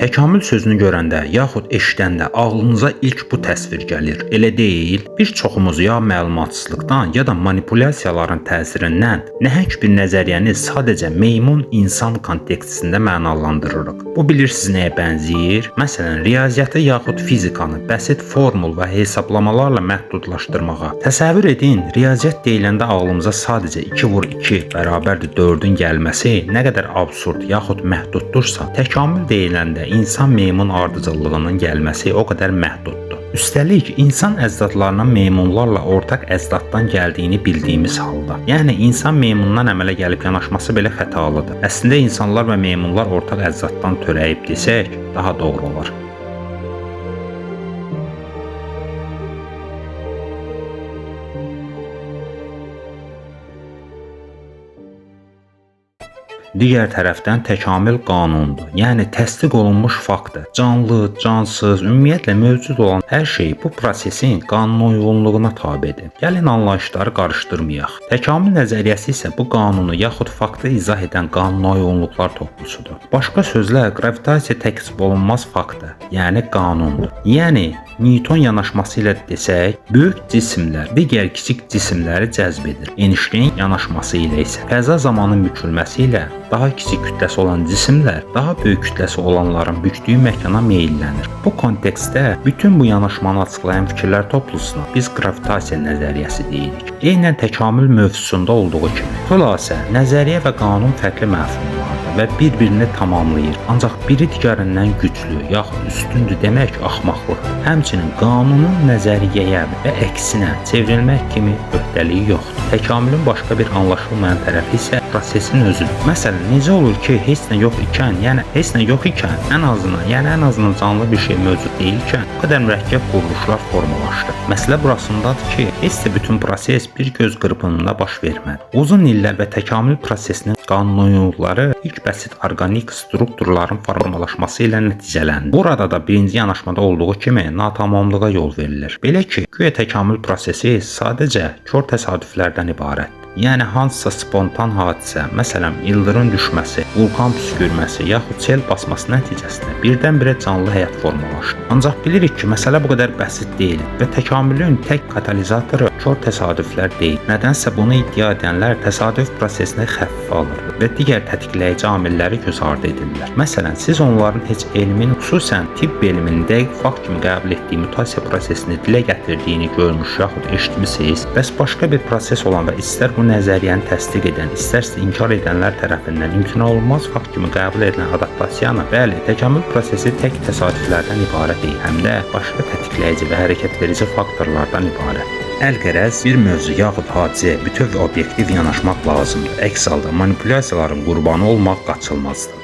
Təkamül sözünü görəndə yaxud eşidəndə ağlınıza ilk bu təsvir gəlir. Elə deyil? Bir çoxumuz ya məlumatsızlıqdan, ya da manipulyasiyaların təsirindən nəhəng bir nəzəriyyəni sadəcə meymun insan kontekstində mənalandırırıq. Bu bilirsiniz nəyə bənzəyir? Məsələn, riyaziyyatı yaxud fizikanı bəsit formul və hesablamalarla məhdudlaşdırmağa. Təsəvvür edin, riyaziyyat deyiləndə ağlımıza sadəcə 2 vur 2 bərabərdir 4-ün gəlməsi nə qədər absurd yaxud məhduddursa, təkamül deyiləndə insan meymun ardıcıllığının gəlməsi o qədər məhduddur. Üstəlik, insan əcdadlarının meymunlarla ortaq əcdaddan gəldiyini bildiyimiz halda, yəni insan meymundan əmələ gəlib yanaşması belə xətalıdır. Əslində insanlar və meymunlar ortaq əcdaddan törəyib desək, daha doğru olar. Digər tərəfdən təkamül qanundur. Yəni təsdiq olunmuş faktdır. Canlı, cansız, ümumiyyətlə mövcud olan hər şey bu prosesin qanunauyğunluğuna tabedir. Gəlin anlayışları qarışdırmayaq. Təkamül nəzəriyyəsi isə bu qanunu yaxud faktı izah edən qanunauyğunluqlar toplusudur. Başqa sözlə, qravitasiya təkzib olunmaz faktdır, yəni qanundur. Yəni Newton yanaşması ilə desək, böyük cisimlər digər kiçik cisimləri cəzb edir. Einstein yanaşması ilə isə fəza zamanın bükülməsi ilə daha kiçik kütləsi olan cisimlər daha böyük kütləsi olanların bükdüyü məkana meyllənir. Bu kontekstdə bütün bu yanaşmanı açıqlayan fikirlər toplusuna biz qravitasiya nəzəriyyəsi deyirik. Eynən təkamül mövzusunda olduğu kimi. Xülasə, nəzəriyyə və qanun fərqli məfhumlardır və bir-birini tamamlayır. Ancaq biri digərindən güclü yaxud üstündür demək axmaqlıqdır. Həmçinin qanunun nəzəriyyəyə və əksinə çevrilmək kimi öhdəliyi yoxdur. Təkamülün başqa bir anlaşılmayan tərəfi isə prosesin özüdür. Məsələn, necə olur ki, heç nə yox ikən, ən azından canlı bir şey mövcud deyilkən, bu qədər mürəkkəb quruluşlar formalaşdı. Məsələ burasındadır ki, heç də bütün proses bir göz qırpımında baş vermədi. Uzun illər və təkamül prosesinin qanunauyğunluqları ilk bəsit orqanik strukturların formalaşması ilə nəticələndi. Burada da birinci yanaşmada olduğu kimi natamamlığa yol verilir. Belə ki, güya təkamül prosesi sadəcə kör təsadüflərdən ibarətdir. Yəni hansısa spontan hadisə, məsələn, ildırım düşməsi, vulkan püskürməsi yaxud sel basması nəticəsində birdən-birə canlı həyat formalaşdı. Ancaq bilirik ki, məsələ bu qədər bəsit deyil və təkamülün tək katalizatoru kör təsadüflər deyil. Nədənsə bunu iddia edənlər təsadüf prosesini xəffifə alır və digər tətikləyici amilləri göz ardı edirlər. Məsələn, siz onların heç elmin, xüsusən tibb elminin dəqiq fakt kimi qəbul etdiyi mutasiya prosesini dilə gətirdiyini görmüş yaxud eşitmisiniz, bəs başqa bir proses olan və istər bu nəzəriyyəni təsdiq edən, istərsə inkar edənlər tərəfindən imtina olunmaz fakt kimi qəbul edilən adaptasiyanı, bəli, təkamül prosesi tək təsadüflərdən ibarət deyil, həm də başqa tətikləyici və hərəkət verici faktorlardan ibarətdir. Əlqərəz bir mövzu yaxud hadisəyə bütöv obyektiv yanaşmaq lazımdır. Əks halda manipulyasiyaların qurbanı olmaq qaçılmazdır.